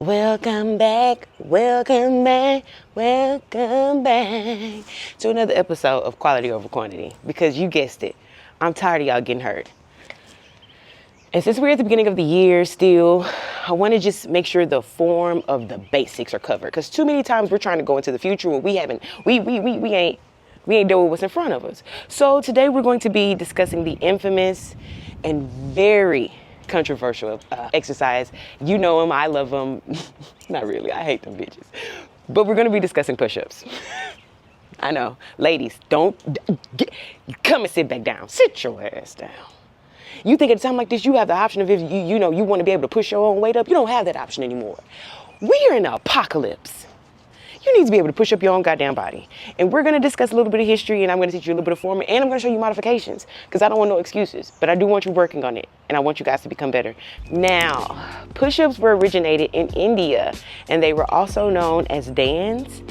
Welcome back, welcome back, welcome back to another episode of Quality Over Quantity. Because you guessed it, I'm tired of y'all getting hurt. And since we're at the beginning of the year still, I want to just make sure the form of the basics are covered. Because too many times we're trying to go into the future when we ain't doing what's in front of us. So today we're going to be discussing the infamous and very controversial exercise. You know them, I love them. Not really, I hate them bitches. But we're going to be discussing push-ups. I know, ladies, come and sit back down. Sit your ass down. You think at a time like this you have the option of if you want to be able to push your own weight up. You don't have that option anymore. We're in an apocalypse. You need to be able to push up your own goddamn body. And we're going to discuss a little bit of history, and I'm going to teach you a little bit of form, and I'm going to show you modifications, because I don't want no excuses, but I do want you working on it, and I want you guys to become better. Now, push-ups were originated in India, and they were also known as dans.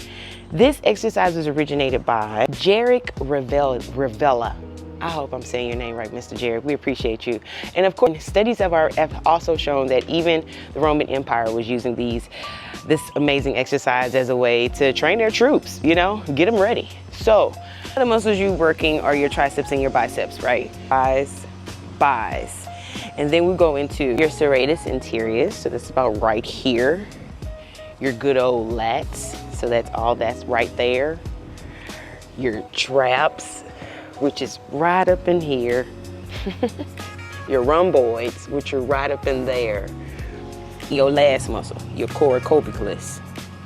This exercise was originated by Jerick Revilla. I hope I'm saying your name right, Mr. Jerick. We appreciate you. And of course, studies have also shown that even the Roman Empire was using this amazing exercise as a way to train their troops, get them ready. So the muscles you're working are your triceps and your biceps, right? Biceps. And then we go into your serratus anterior. So that's about right here. Your good old lats. So that's right there. Your traps, which is right up in here. Your rhomboids, which are right up in there. Your last muscle, your coracobrachialis.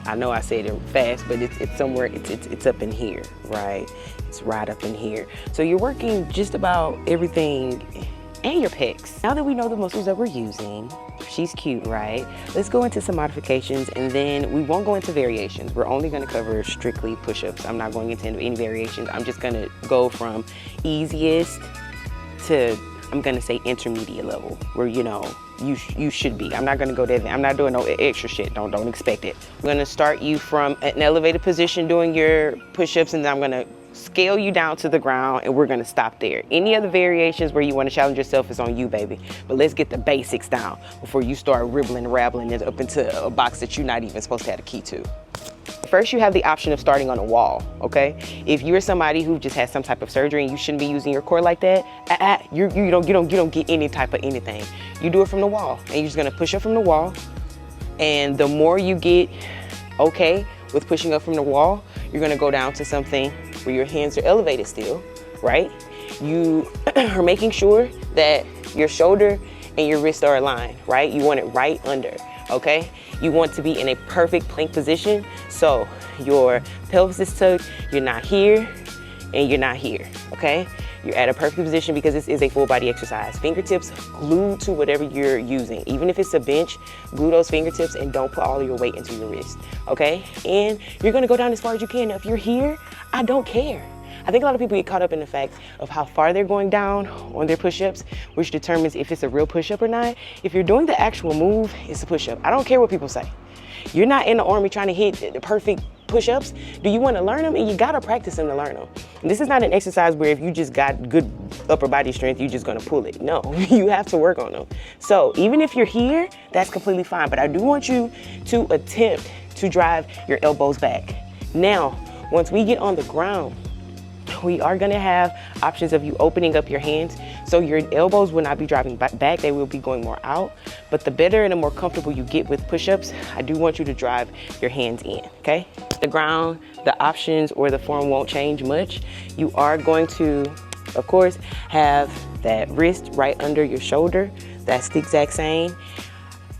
I know I said it fast, but it's somewhere, it's up in here, right? It's right up in here. So you're working just about everything and your pecs. Now that we know the muscles that we're using, she's cute, right? Let's go into some modifications, and then we won't go into variations. We're only gonna cover strictly push-ups. I'm not going into any variations. I'm just gonna go from easiest to, I'm gonna say intermediate level, where you should be. I'm not gonna go there. I'm not doing no extra shit. Don't expect it. I'm gonna start you from an elevated position doing your push-ups, and then I'm gonna scale you down to the ground, and we're gonna stop there. Any other variations where you wanna challenge yourself is on you, baby. But let's get the basics down before you start ribbling and rabbling it up into a box that you're not even supposed to have a key to. First, you have the option of starting on a wall, okay? If you're somebody who just has some type of surgery and you shouldn't be using your core like that, you don't get any type of anything. You do it from the wall, and you're just gonna push up from the wall. And the more you get okay with pushing up from the wall, you're gonna go down to something where your hands are elevated still, right? You are making sure that your shoulder and your wrist are aligned, right? You want it right under, okay? You want to be in a perfect plank position, so your pelvis is tucked, you're not here, and you're not here, okay? You're at a perfect position because this is a full body exercise. Fingertips glued to whatever you're using. Even if it's a bench, glue those fingertips and don't put all of your weight into your wrist, okay? And you're gonna go down as far as you can. Now, if you're here, I don't care. I think a lot of people get caught up in the fact of how far they're going down on their push-ups, which determines if it's a real push-up or not. If you're doing the actual move, it's a push-up. I don't care what people say. You're not in the army trying to hit the perfect push-ups. Do you want to learn them? And you gotta practice them to learn them. And this is not an exercise where if you just got good upper body strength, you're just gonna pull it. No, you have to work on them. So even if you're here, that's completely fine. But I do want you to attempt to drive your elbows back. Now, once we get on the ground, we are gonna have options of you opening up your hands. So your elbows will not be driving back, they will be going more out. But the better and the more comfortable you get with push-ups, I do want you to drive your hands in, okay? The ground, the options or the form won't change much. You are going to, of course, have that wrist right under your shoulder. That's the exact same.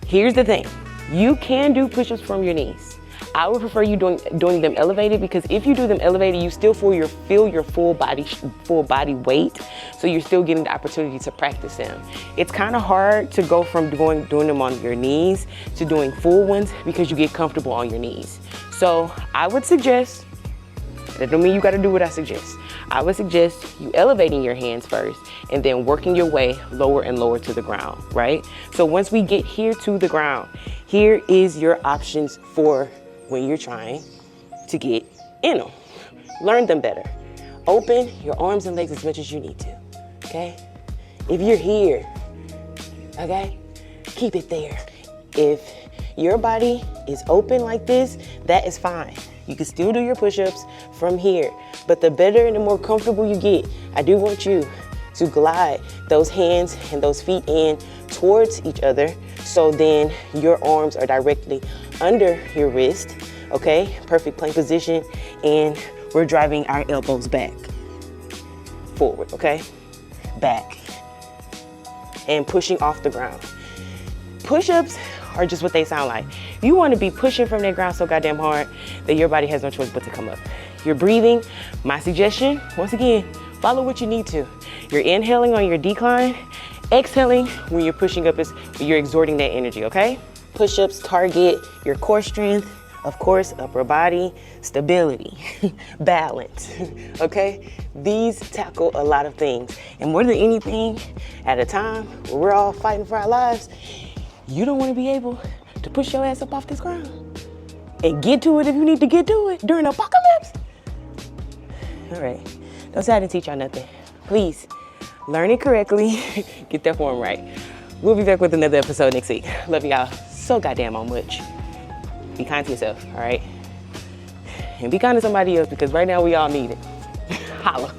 Here's the thing, you can do push-ups from your knees. I would prefer you doing them elevated, because if you do them elevated, you still feel your full body weight. So you're still getting the opportunity to practice them. It's kind of hard to go from doing them on your knees to doing full ones because you get comfortable on your knees. So I would suggest, that don't mean you got to do what I suggest. I would suggest you elevating your hands first and then working your way lower and lower to the ground, right? So once we get here to the ground, here is your options for when you're trying to get in them. Learn them better. Open your arms and legs as much as you need to, okay? If you're here, okay, keep it there. If your body is open like this, that is fine. You can still do your push-ups from here, but the better and the more comfortable you get, I do want you to glide those hands and those feet in towards each other, so then your arms are directly under your wrist, okay? Perfect plank position, and we're driving our elbows back, forward, okay? Back, and pushing off the ground. Push-ups are just what they sound like. You want to be pushing from that ground so goddamn hard that your body has no choice but to come up. You're breathing. My suggestion, once again, follow what you need to. You're inhaling on your decline, exhaling when you're pushing up, is you're exerting that energy, okay? Push-ups target your core strength, of course, upper body, stability, balance, okay? These tackle a lot of things. And more than anything, at a time where we're all fighting for our lives, you don't want to be able to push your ass up off this ground and get to it if you need to get to it during the apocalypse. All right, don't say I didn't teach y'all nothing. Please, learn it correctly, get that form right. We'll be back with another episode next week. Love y'all so goddamn much. Be kind to yourself, all right? And be kind to somebody else, because right now we all need it. Holla.